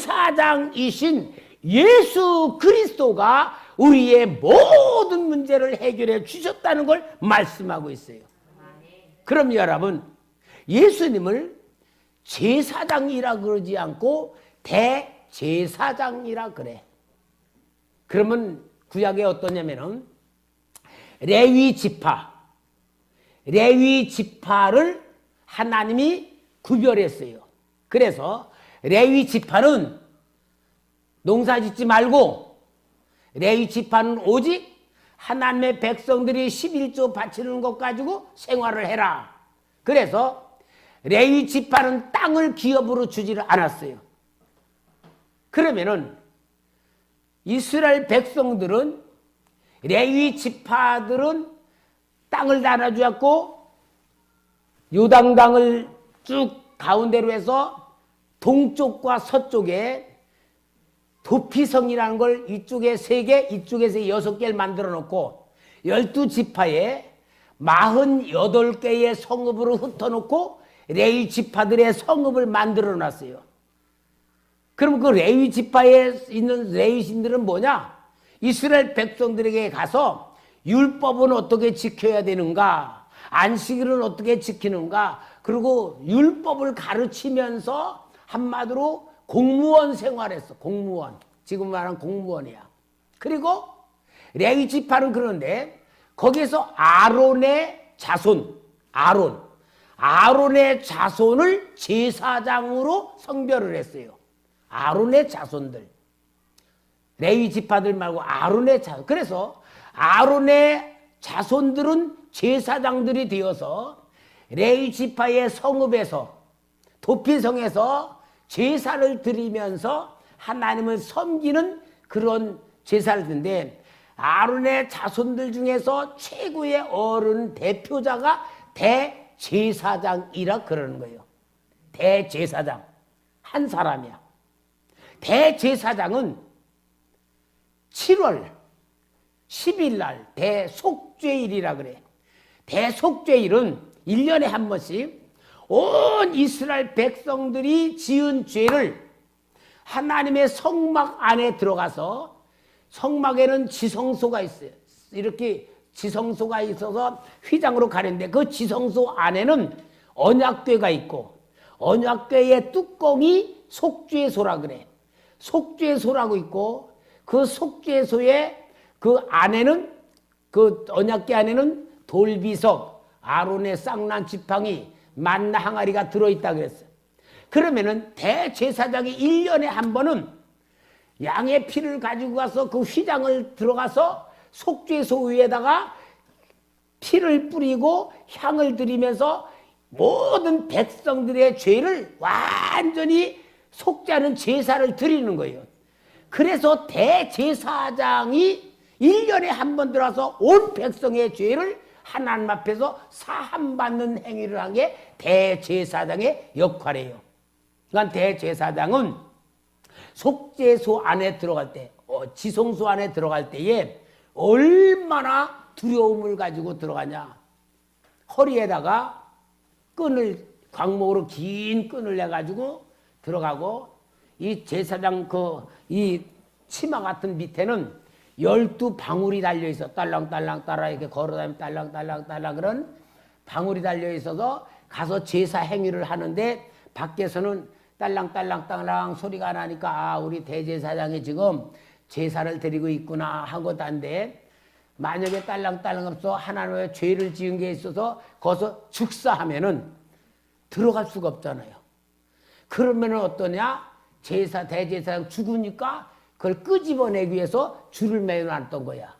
대제사장이신 예수 그리스도가 우리의 모든 문제를 해결해 주셨다는 걸 말씀하고 있어요. 그럼 여러분 예수님을 제사장이라 그러지 않고 대제사장이라 그래. 그러면 구약에 어떠냐면은 레위 지파를 하나님이 구별했어요. 그래서 레위 지파는 농사 짓지 말고 레위 지파는 오직 하나님의 백성들이 11조 바치는 것 가지고 생활을 해라. 그래서 레위 지파는 땅을 기업으로 주지를 않았어요. 그러면은 이스라엘 백성들은 레위 지파들은 땅을 나눠주었고 요단강을 쭉 가운데로 해서 동쪽과 서쪽에 도피성이라는 걸 이쪽에 3개, 이쪽에서 6개를 만들어 놓고 12지파에 48개의 성읍으로 흩어놓고 레위 지파들의 성읍을 만들어 놨어요. 그럼 그 레위 지파에 있는 레위신들은 뭐냐? 이스라엘 백성들에게 가서 율법은 어떻게 지켜야 되는가? 안식일은 어떻게 지키는가? 그리고 율법을 가르치면서 한마디로 공무원 생활했어. 공무원. 지금 말하는 공무원이야. 그리고 레위 지파는 그런데 거기에서 아론의 자손, 아론의 자손을 제사장으로 성별을 했어요. 아론의 자손들. 레위 지파들 말고 아론의 자손. 그래서 아론의 자손들은 제사장들이 되어서 레위 지파의 성읍에서 도피성에서 제사를 드리면서 하나님을 섬기는 그런 제사를 드는데 아론의 자손들 중에서 최고의 어른 대표자가 대제사장이라 그러는 거예요. 대제사장. 한 사람이야. 대제사장은 7월 10일 날 대속죄일이라 그래. 대속죄일은 1년에 한 번씩 온 이스라엘 백성들이 지은 죄를 하나님의 성막 안에 들어가서 성막에는 지성소가 있어요. 이렇게 지성소가 있어서 휘장으로 가는데 그 지성소 안에는 언약궤가 있고 언약궤의 뚜껑이 속죄소라 그래. 속죄소라고 있고 그 속죄소에 그 안에는 그 언약궤 안에는 돌비석, 아론의 쌍난 지팡이, 만나 항아리가 들어있다 그랬어요. 그러면은 대제사장이 1년에 한 번은 양의 피를 가지고 가서 그 휘장을 들어가서 속죄소 위에다가 피를 뿌리고 향을 드리면서 모든 백성들의 죄를 완전히 속죄하는 제사를 드리는 거예요. 그래서 대제사장이 1년에 한 번 들어와서 온 백성의 죄를 하나님 앞에서 사함받는 행위를 한 게 대제사장의 역할이에요. 그러니까 대제사장은 속죄소 안에 들어갈 때, 지성소 안에 들어갈 때에 얼마나 두려움을 가지고 들어가냐. 허리에다가 끈을, 광목으로 긴 끈을 내가지고 들어가고 이 제사장 이 치마 같은 밑에는 12방울이 달려 있어. 딸랑딸랑 따라 이렇게 걸어다니면 딸랑딸랑 그런 방울이 달려 있어서 가서 제사 행위를 하는데 밖에서는 딸랑딸랑 소리가 나니까 아, 우리 대제사장이 지금 제사를 드리고 있구나 하고단데 만약에 딸랑딸랑 없어 하나님의 죄를 지은 게 있어서 거기서 즉사하면은 들어갈 수가 없잖아요. 그러면은 어떠냐? 대제사장 죽으니까 그걸 끄집어내기 위해서 줄을 매어놨던 거야.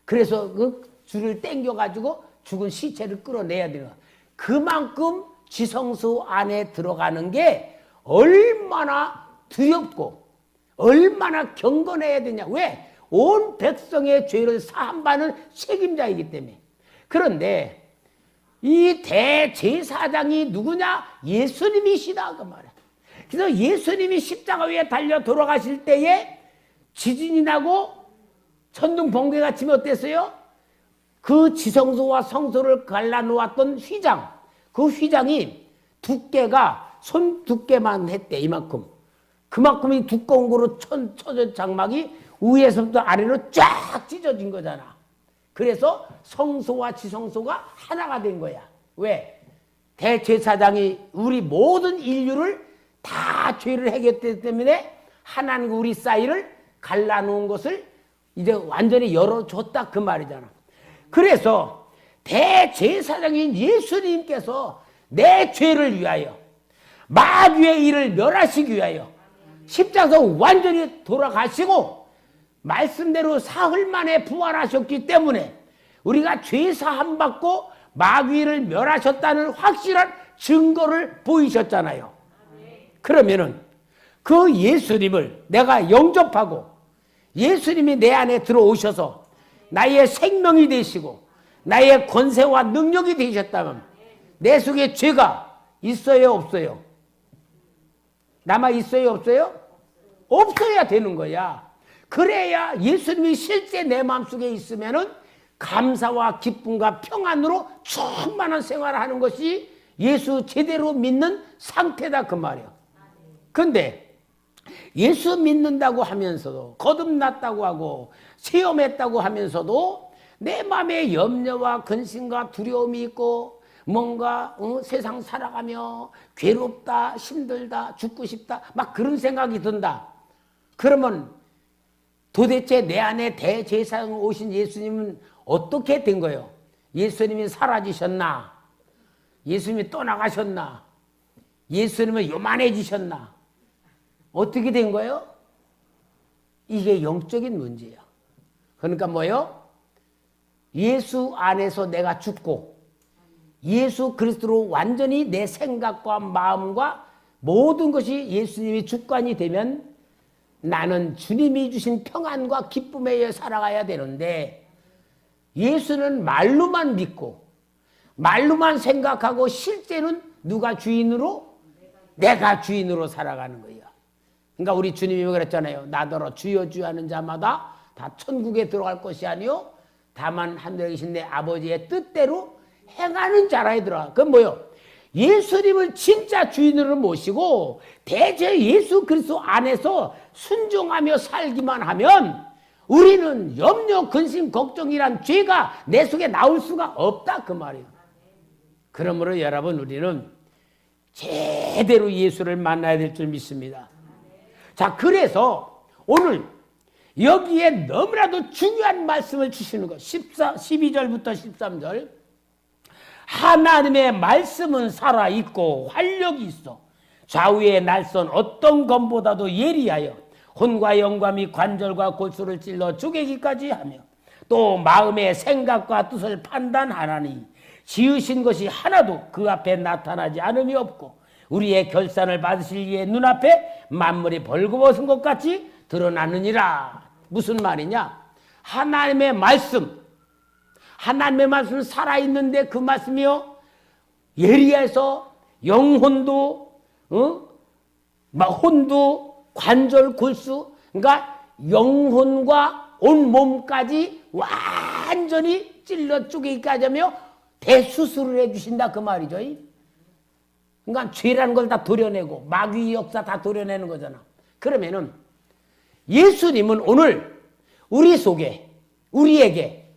그래서 그 줄을 당겨가지고 죽은 시체를 끌어내야 되는 거야. 그만큼 지성소 안에 들어가는 게 얼마나 두렵고 얼마나 경건해야 되냐. 왜? 온 백성의 죄를 사함받는 책임자이기 때문에. 그런데 이 대제사장이 누구냐? 예수님이시다 그 말이야. 그래서 예수님이 십자가 위에 달려 돌아가실 때에 지진이 나고 천둥 번개가 치면 어땠어요? 그 지성소와 성소를 갈라놓았던 휘장, 그 휘장이 두께가 손 두께만 했대. 이만큼. 그만큼이 두꺼운 거로 쳐진 장막이 위에서부터 아래로 쫙 찢어진 거잖아. 그래서 성소와 지성소가 하나가 된 거야. 왜? 대제사장이 우리 모든 인류를 다 죄를 해결했기 때문에 하나님 우리 사이를 갈라놓은 것을 이제 완전히 열어줬다 그 말이잖아. 그래서 대제사장인 예수님께서 내 죄를 위하여 마귀의 일을 멸하시기 위하여 십자가에서 완전히 돌아가시고 말씀대로 사흘 만에 부활하셨기 때문에 우리가 죄 사함 받고 마귀를 멸하셨다는 확실한 증거를 보이셨잖아요. 그러면은 그 예수님을 내가 영접하고 예수님이 내 안에 들어오셔서 나의 생명이 되시고 나의 권세와 능력이 되셨다면 내 속에 죄가 있어요 없어요? 남아 있어요 없어요? 없어야 되는 거야. 그래야 예수님이 실제 내 마음속에 있으면은 감사와 기쁨과 평안으로 충만한 생활을 하는 것이 예수 제대로 믿는 상태다 그 말이에요. 근데 예수 믿는다고 하면서도 거듭났다고 하고 체험했다고 하면서도 내 마음에 염려와 근심과 두려움이 있고 뭔가 세상 살아가며 괴롭다 힘들다 죽고 싶다 막 그런 생각이 든다. 그러면 도대체 내 안에 대제사장 오신 예수님은 어떻게 된 거예요? 예수님이 사라지셨나? 예수님이 떠나가셨나? 예수님은 요만해지셨나? 어떻게 된 거예요? 이게 영적인 문제예요. 그러니까 뭐예요? 예수 안에서 내가 죽고 예수 그리스도로 완전히 내 생각과 마음과 모든 것이 예수님이 주관이 되면 나는 주님이 주신 평안과 기쁨에 의해 살아가야 되는데 예수는 말로만 믿고 말로만 생각하고 실제는 누가 주인으로? 내가 주인으로 살아가는 거예요. 그러니까 우리 주님이 그랬잖아요. 나더러 주여 주여 하는 자마다 다 천국에 들어갈 것이 아니요 다만 하늘에 계신 내 아버지의 뜻대로 행하는 자라 들어가. 그건 뭐요? 예수님을 진짜 주인으로 모시고 대제 예수 그리스도 안에서 순종하며 살기만 하면 우리는 염려, 근심, 걱정이란 죄가 내 속에 나올 수가 없다 그 말이에요. 그러므로 여러분 우리는 제대로 예수를 만나야 될 줄 믿습니다. 자, 그래서 오늘 여기에 너무나도 중요한 말씀을 주시는 것 12절부터 13절 하나님의 말씀은 살아있고 활력이 있어 좌우의 날선 어떤 검보다도 예리하여 혼과 영과 및 관절과 골수를 찔러 쪼개기까지 하며 또 마음의 생각과 뜻을 판단하나니 지으신 것이 하나도 그 앞에 나타나지 않음이 없고 우리의 결산을 받으실 이의 눈앞에 만물이 벌거벗은 것 같이 드러나느니라. 무슨 말이냐? 하나님의 말씀은 살아있는데 그 말씀이요 예리해서 영혼도 혼도 관절 골수 그러니까 영혼과 온 몸까지 완전히 찔러 쪼개기까지 하며 대수술을 해주신다 그 말이죠. 그러니까 죄라는 걸 다 도려내고 마귀의 역사 다 도려내는 거잖아. 그러면은 예수님은 오늘 우리 속에 우리에게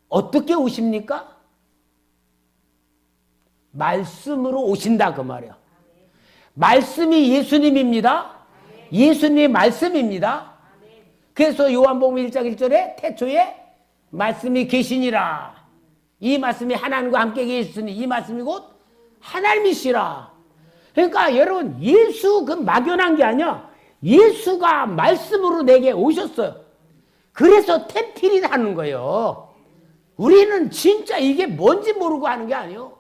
어떻게 오십니까? 말씀으로 오신다 그 말이야. 말씀이 예수님입니다. 예수님의 말씀입니다. 그래서 요한복음 1장 1절에 태초에 말씀이 계시니라. 이 말씀이 하나님과 함께 계시니 이 말씀이 곧 하나님이시라. 그러니까 여러분 예수 그 막연한 게 아니야. 예수가 말씀으로 내게 오셨어요. 그래서 태필이 하는 거예요. 우리는 진짜 이게 뭔지 모르고 하는 게 아니에요.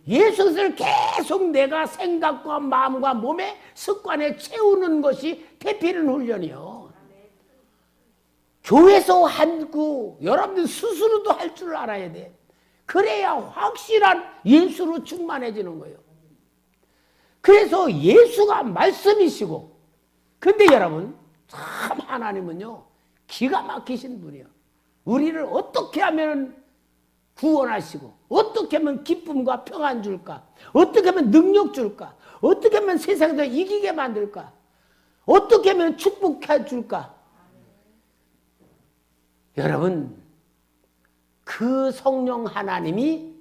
예수를 계속 내가 생각과 마음과 몸의 습관에 채우는 것이 태필은 훈련이요. 교회에서 하고 여러분들 스스로도 할 줄 알아야 돼. 그래야 확실한 예수로 충만해지는 거예요. 그래서 예수가 말씀이시고, 근데 여러분 참 하나님은요 기가 막히신 분이에요. 우리를 어떻게 하면 구원하시고 어떻게 하면 기쁨과 평안 줄까, 어떻게 하면 능력 줄까, 어떻게 하면 세상에서 이기게 만들까, 어떻게 하면 축복해 줄까. 여러분 그 성령 하나님이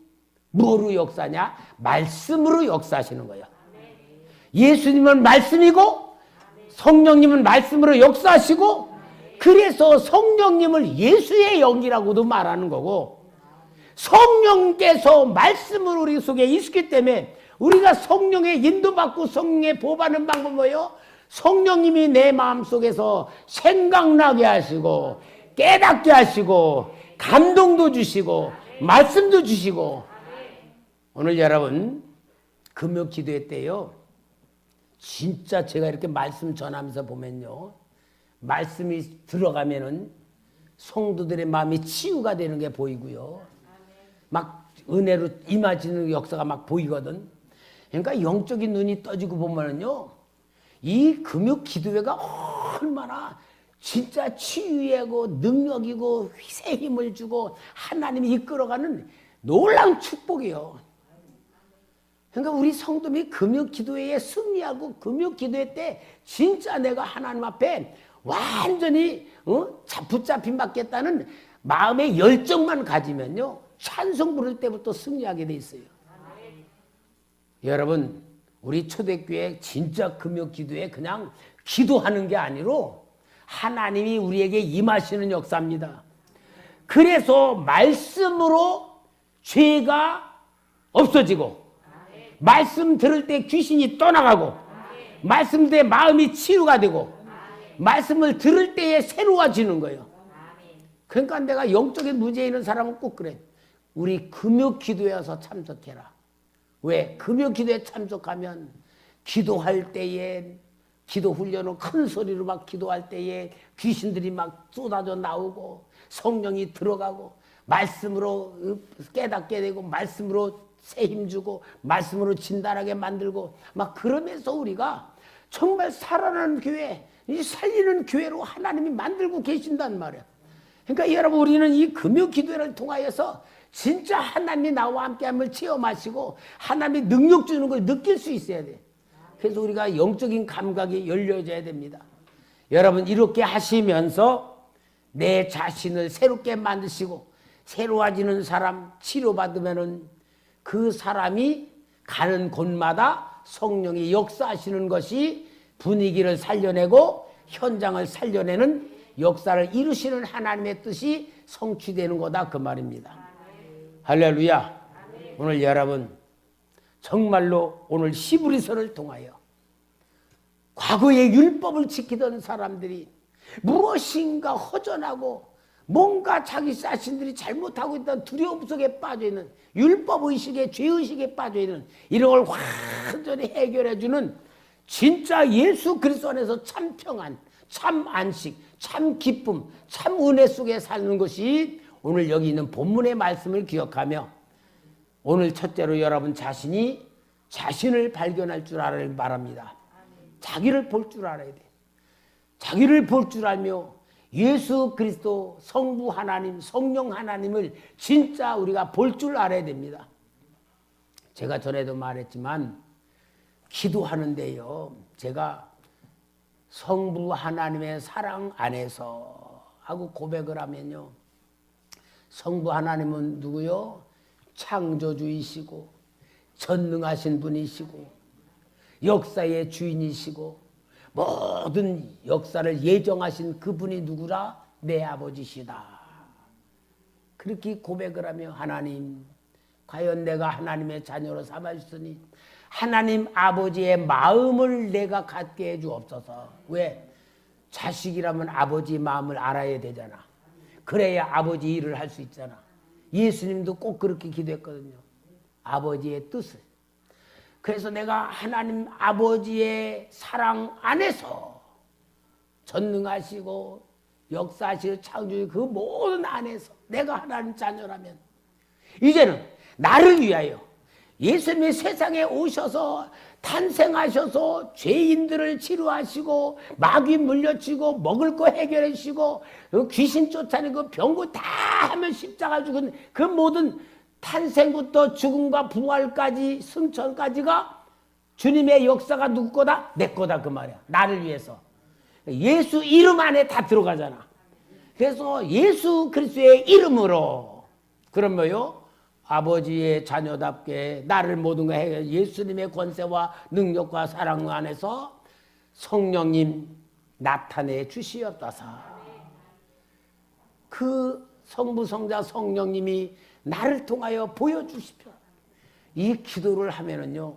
뭐로 역사냐? 말씀으로 역사하시는 거예요. 예수님은 말씀이고 성령님은 말씀으로 역사하시고, 그래서 성령님을 예수의 영이라고도 말하는 거고, 성령께서 말씀으로 우리 속에 있기 때문에 우리가 성령의 인도받고 성령의 보호받는 방법은 뭐예요? 성령님이 내 마음속에서 생각나게 하시고 깨닫게 하시고 감동도 주시고 말씀도 주시고. 오늘 여러분 금요 기도회 때요 진짜 제가 이렇게 말씀 전하면서 보면요 말씀이 들어가면은 성도들의 마음이 치유가 되는 게 보이고요 막 은혜로 임하시는 역사가 막 보이거든. 그러니까 영적인 눈이 떠지고 보면은요 이 금요 기도회가 얼마나 진짜 치유하고 능력이고 새 힘을 주고 하나님이 이끌어가는 놀라운 축복이요. 그러니까 우리 성도들이 금요 기도회에 승리하고 금요 기도회 때 진짜 내가 하나님 앞에 완전히 붙잡힘 받겠다는 마음의 열정만 가지면요 찬송 부를 때부터 승리하게 돼 있어요. 여러분 우리 초대교회 진짜 금요 기도회 그냥 기도하는 게 아니로 하나님이 우리에게 임하시는 역사입니다. 그래서 말씀으로 죄가 없어지고 말씀 들을 때 귀신이 떠나가고 말씀 때 마음이 치유가 되고 말씀을 들을 때에 새로워지는 거예요. 그러니까 내가 영적인 문제 있는 사람은 꼭 그래. 우리 금요 기도에 와서 참석해라. 왜? 금요 기도에 참석하면 기도할 때에 기도 훈련을 큰 소리로 막 기도할 때에 귀신들이 막 쏟아져 나오고 성령이 들어가고 말씀으로 깨닫게 되고 말씀으로 새 힘주고 말씀으로 진단하게 만들고 막 그러면서 우리가 정말 살아나는 교회, 이 살리는 교회로 하나님이 만들고 계신단 말이야. 그러니까 여러분 우리는 이 금요 기도회를 통하여서 진짜 하나님이 나와 함께함을 체험하시고 하나님이 능력 주는 걸 느낄 수 있어야 돼. 그래서 우리가 영적인 감각이 열려져야 됩니다. 여러분 이렇게 하시면서 내 자신을 새롭게 만드시고 새로워지는 사람 치료받으면은 그 사람이 가는 곳마다 성령이 역사하시는 것이 분위기를 살려내고 현장을 살려내는 역사를 이루시는 하나님의 뜻이 성취되는 거다 그 말입니다. 할렐루야. 오늘 여러분 정말로 오늘 히브리서를 통하여 과거의 율법을 지키던 사람들이 무엇인가 허전하고 뭔가 자기 자신들이 잘못하고 있다는 두려움 속에 빠져있는 율법의식에 죄의식에 빠져있는 이런 걸 완전히 해결해주는 진짜 예수 그리스도 안에서 참 평안, 참 안식, 참 기쁨, 참 은혜 속에 사는 것이 오늘 여기 있는 본문의 말씀을 기억하며 오늘 첫째로 여러분 자신이 자신을 발견할 줄 알아야 바랍니다. 자기를 볼 줄 알아야 돼. 자기를 볼 줄 알며 예수 그리스도 성부 하나님, 성령 하나님을 진짜 우리가 볼 줄 알아야 됩니다. 제가 전에도 말했지만 기도하는데요, 제가 성부 하나님의 사랑 안에서 하고 고백을 하면요, 성부 하나님은 누구요? 창조주이시고 전능하신 분이시고 역사의 주인이시고 모든 역사를 예정하신 그분이 누구라? 내 아버지시다. 그렇게 고백을 하며, 하나님, 과연 내가 하나님의 자녀로 삼아주시니 하나님 아버지의 마음을 내가 갖게 해주옵소서. 왜? 자식이라면 아버지 마음을 알아야 되잖아. 그래야 아버지 일을 할 수 있잖아. 예수님도 꼭 그렇게 기도했거든요. 아버지의 뜻을. 그래서 내가 하나님 아버지의 사랑 안에서 전능하시고 역사하시고 창조의 그 모든 안에서 내가 하나님 자녀라면 이제는 나를 위하여 예수님이 세상에 오셔서 탄생하셔서 죄인들을 치료하시고 마귀 물려치고 먹을 거 해결해 주시고 귀신 쫓아내고 병고 다 하면 십자가 죽은 그 모든 탄생부터 죽음과 부활까지 승천까지가 주님의 역사가 누구 거다? 내 거다 그 말이야. 나를 위해서. 예수 이름 안에 다 들어가잖아. 그래서 예수 그리스도의 이름으로 그러면요, 아버지의 자녀답게 나를 모든 걸 해결해 예수님의 권세와 능력과 사랑 안에서 성령님 나타내 주시옵소서. 그 성부 성자 성령님이 나를 통하여 보여주시오. 이 기도를 하면은요,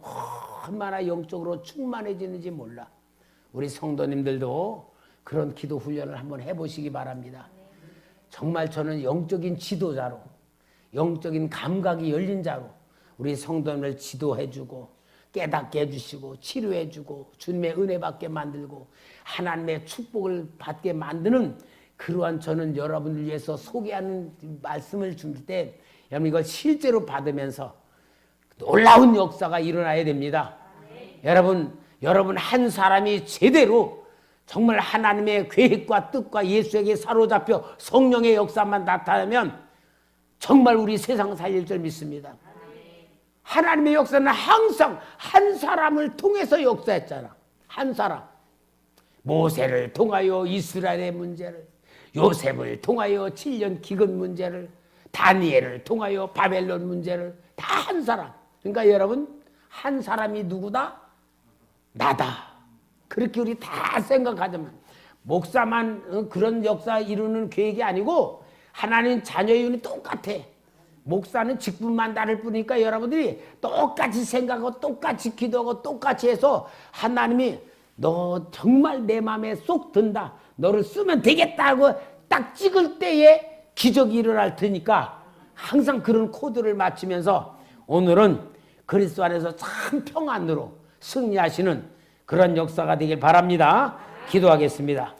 얼마나 영적으로 충만해지는지 몰라. 우리 성도님들도 그런 기도 훈련을 한번 해보시기 바랍니다. 정말 저는 영적인 지도자로, 영적인 감각이 열린 자로 우리 성도님을 지도해주고 깨닫게 해주시고 치료해주고 주님의 은혜 받게 만들고 하나님의 축복을 받게 만드는 그러한, 저는 여러분을 위해서 소개하는 말씀을 줄 때 여러분 이걸 실제로 받으면서 놀라운 역사가 일어나야 됩니다. 여러분 한 사람이 제대로 정말 하나님의 계획과 뜻과 예수에게 사로잡혀 성령의 역사만 나타나면 정말 우리 세상 살릴 줄 믿습니다. 하나님의 역사는 항상 한 사람을 통해서 역사했잖아. 한 사람. 모세를 통하여 이스라엘의 문제를, 요셉을 통하여 7년 기근 문제를, 다니엘을 통하여 바벨론 문제를 다 한 사람. 그러니까 여러분, 한 사람이 누구다? 나다. 그렇게 우리 다 생각하자면, 목사만 그런 역사 이루는 계획이 아니고 하나님 자녀의 윤이 똑같아. 목사는 직분만 다를 뿐이니까 여러분들이 똑같이 생각하고 똑같이 기도하고 똑같이 해서 하나님이 너 정말 내 마음에 쏙 든다, 너를 쓰면 되겠다 하고 딱 찍을 때에 기적이 일어날 테니까 항상 그런 코드를 맞추면서 오늘은 그리스도 안에서 참 평안으로 승리하시는 그런 역사가 되길 바랍니다. 기도하겠습니다.